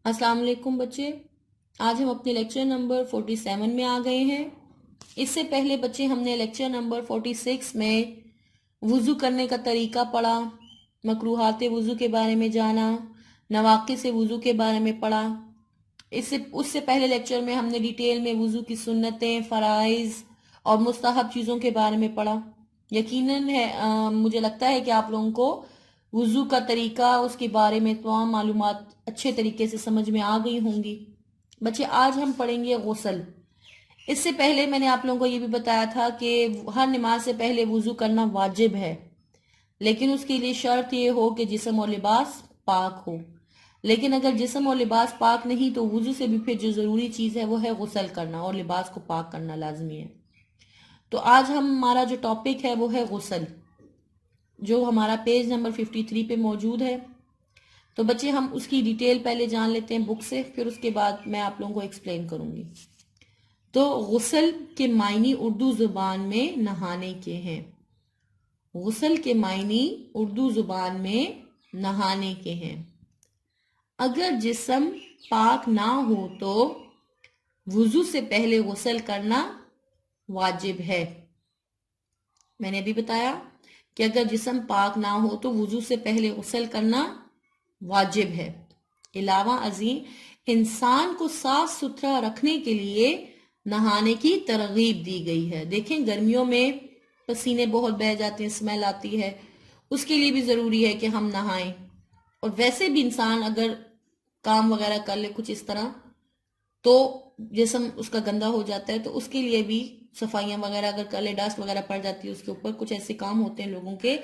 अस्सलाम वालेकुम बच्चे। आज हम अपने लेक्चर नंबर 47 में आ गए हैं। इससे पहले बच्चे हमने लेक्चर नंबर 46 में वुज़ू करने का तरीका पढ़ा, मकरूहात वुज़ू के बारे में जाना, नवाक़िस से वुज़ू के बारे में पढ़ा। उससे पहले लेक्चर में हमने डिटेल में वुज़ू की सुन्नतें, फ़राइज़ और मुस्तहब चीज़ों के बारे में पढ़ा। यकीनन है मुझे लगता है कि आप लोगों को वुज़ू का तरीका, उसके बारे में तमाम मालूमात अच्छे तरीके से समझ में आ गई होंगी। बच्चे आज हम पढ़ेंगे गुस्ल। इससे पहले मैंने आप लोगों को ये भी बताया था कि हर नमाज से पहले वुज़ू करना वाजिब है, लेकिन उसके लिए शर्त ये हो कि जिस्म और लिबास पाक हो। लेकिन अगर जिस्म और लिबास पाक नहीं तो वुज़ू से भी फिर जो ज़रूरी चीज़ है वो है गुस्ल करना और लिबास को पाक करना लाजमी है। तो आज हमारा जो टॉपिक है वो है गुस्ल, जो हमारा पेज नंबर 53 पे मौजूद है। तो बच्चे हम उसकी डिटेल पहले जान लेते हैं बुक से, फिर उसके बाद मैं आप लोगों को एक्सप्लेन करूंगी। तो गुस्ल के मायनी उर्दू जुबान में नहाने के हैं। गुस्ल के मायनी उर्दू जुबान में नहाने के हैं। अगर जिस्म पाक ना हो तो वुजू से पहले गुस्ल करना वाजिब है। मैंने अभी बताया कि अगर जिस्म पाक ना हो तो वुजू से पहले गुस्ल करना वाजिब है। अलावा अजीम इंसान को साफ सुथरा रखने के लिए नहाने की तरगीब दी गई है। देखें गर्मियों में पसीने बहुत बह जाते हैं, स्मेल आती है, उसके लिए भी ज़रूरी है कि हम नहाएं। और वैसे भी इंसान अगर काम वगैरह कर ले कुछ इस तरह तो जिस्म उसका गंदा हो जाता है, तो उसके लिए भी सफाइयां वगैरह अगर कर ले, डस्ट वगैरह पड़ जाती है उसके ऊपर, कुछ ऐसे काम होते हैं लोगों के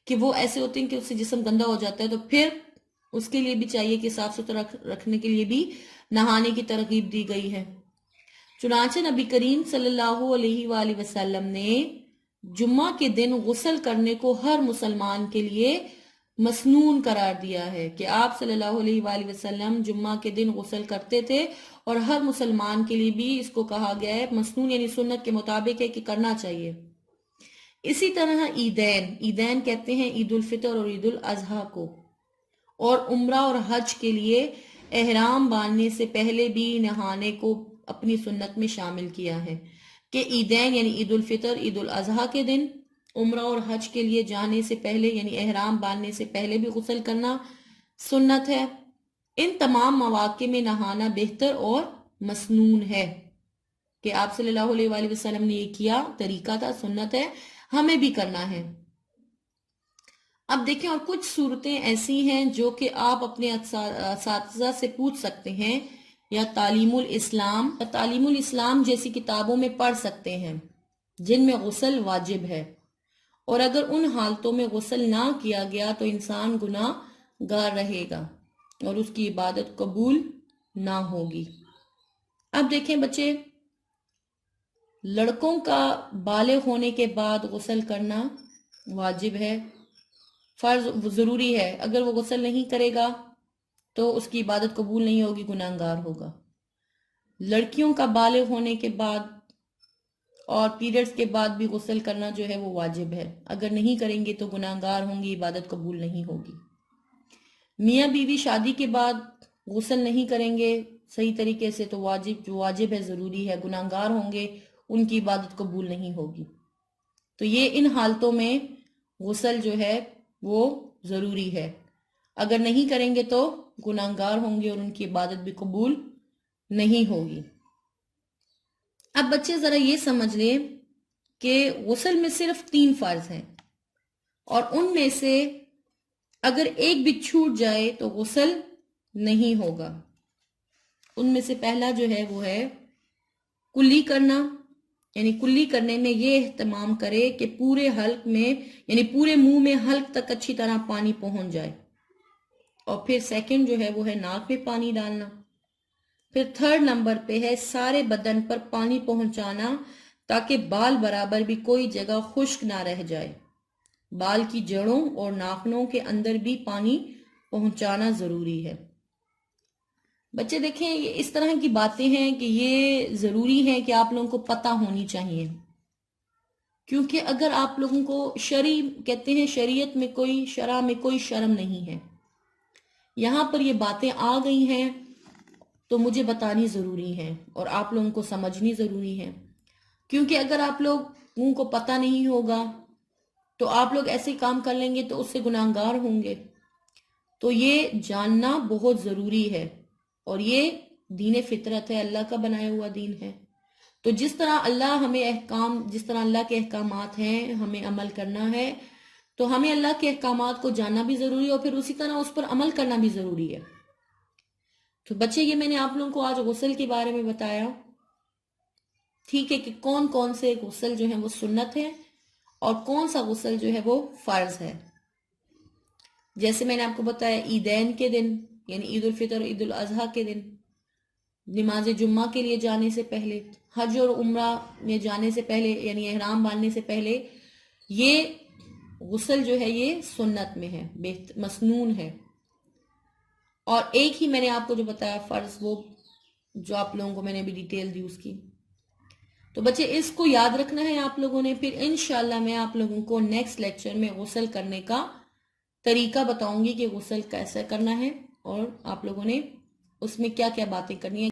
कि वो ऐसे होते हैं कि उससे जिस्म गंदा हो जाता है, तो फिर उसके लिए भी चाहिए कि साफ सुथरा रखने के लिए भी नहाने की तरगीब दी गई है। चुनांचे नबी करीम सल्लल्लाहु अलैहि वसल्लम ने जुम्मा के दिन गुस्ल करने को हर मुसलमान के लिए मसनून करार दिया है कि आप सल्लल्लाहु अलैहि वसल्लम जुम्मा के दिन गुस्ल करते थे, और हर मुसलमान के लिए भी इसको कहा गया है मसनून यानी सुन्नत के मुताबिक है कि करना चाहिए। इसी तरह ईदैन, ईदैन कहते हैं ईद उल फितर और ईद उल अजहा को, और उम्रा और हज के लिए एहराम बांधने से पहले भी नहाने को अपनी सुन्नत में शामिल किया है कि ईदैन यानी ईद उल फितर, ईद उल अजहा के दिन, उम्रा और हज के लिए जाने से पहले यानी एहराम बांधने से पहले भी गुस्ल करना सुन्नत है। इन तमाम मौके में नहाना बेहतर और मसनून है कि आप सल्लल्लाहु अलैहि वसल्लम ने ये किया, तरीका था, सुन्नत है, हमें भी करना है। अब देखें और कुछ सूरतें ऐसी हैं जो कि आप अपने असातिज़ा से पूछ सकते हैं या तालीमुल इस्लाम जैसी किताबों में पढ़ सकते हैं जिनमें गुस्ल वाजिब है, और अगर उन हालतों में गुस्ल ना किया गया तो इंसान गुनाहगार रहेगा और उसकी इबादत कबूल ना होगी। अब देखें बच्चे, लड़कों का बालिग होने के बाद गुस्ल करना वाजिब है, फर्ज ज़रूरी है। अगर वो गुस्ल नहीं करेगा तो उसकी इबादत कबूल नहीं होगी, गुनाहगार होगा। लड़कियों का बालिग होने के बाद और पीरियड्स के बाद भी गुस्ल करना जो है वो वाजिब है। अगर नहीं करेंगे तो गुनाहगार होंगी, इबादत कबूल नहीं होगी। मियाँ बीवी शादी के बाद गुस्ल नहीं करेंगे सही तरीके से तो जो वाजिब है, ज़रूरी है, गुनाहगार होंगे, उनकी इबादत कबूल नहीं होगी। तो ये इन हालतों में गुस्ल जो है वो ज़रूरी है। अगर नहीं करेंगे तो गुनाहगार होंगे और उनकी इबादत भी कबूल नहीं होगी। अब बच्चे ज़रा ये समझ लें कि गुस्ल में सिर्फ 3 फर्ज हैं, और उनमें से अगर एक भी छूट जाए तो गुस्ल नहीं होगा। उनमें से पहला जो है वो है कुल्ली करना, यानी कुल्ली करने में ये एहतमाम करे कि पूरे हल्क में यानी पूरे मुंह में हल्क तक अच्छी तरह पानी पहुंच जाए। और फिर सेकंड जो है वो है नाक में पानी डालना। फिर थर्ड नंबर पे है सारे बदन पर पानी पहुंचाना ताकि बाल बराबर भी कोई जगह खुश्क ना रह जाए। बाल की जड़ों और नाखनों के अंदर भी पानी पहुंचाना जरूरी है। बच्चे देखें ये इस तरह की बातें हैं कि ये जरूरी है कि आप लोगों को पता होनी चाहिए, क्योंकि अगर आप लोगों को कहते हैं शरीयत में कोई शरह में कोई शर्म नहीं है। यहाँ पर ये बातें आ गई हैं تو مجھے بتانی ضروری ہے اور آپ لوگوں کو سمجھنی ضروری ہے، کیونکہ اگر آپ لوگوں کو پتہ نہیں ہوگا تو آپ لوگ ایسے کام کر لیں گے تو اس سے گناہگار ہوں گے۔ تو یہ جاننا بہت ضروری ہے، اور یہ دین فطرت ہے، اللہ کا بنایا ہوا دین ہے۔ تو جس طرح جس طرح اللہ کے احکامات ہیں ہمیں عمل کرنا ہے، تو ہمیں اللہ کے احکامات کو جاننا بھی ضروری ہے، اور پھر اسی طرح اس پر عمل کرنا بھی ضروری ہے۔ تو بچے، یہ میں نے آپ لوگوں کو آج غسل کے بارے میں بتایا، ٹھیک ہے، کہ کون کون سے غسل جو ہیں وہ سنت ہے اور کون سا غسل جو ہے وہ فرض ہے۔ جیسے میں نے آپ کو بتایا عیدین کے دن، یعنی عید الفطر اور عید الاضحیٰ کے دن، نماز جمعہ کے لیے جانے سے پہلے، حج اور عمرہ میں جانے سے پہلے، یعنی احرام باندھنے سے پہلے، یہ غسل جو ہے یہ سنت میں ہے، مسنون ہے۔ اور ایک ہی میں نے آپ کو جو بتایا فرض، وہ جو آپ لوگوں کو میں نے ابھی ڈیٹیل دی اس کی۔ تو بچے اس کو یاد رکھنا ہے آپ لوگوں نے، پھر انشاءاللہ میں آپ لوگوں کو نیکسٹ لیکچر میں غسل کرنے کا طریقہ بتاؤں گی کہ غسل کیسے کرنا ہے، اور آپ لوگوں نے اس میں کیا کیا باتیں کرنی ہے۔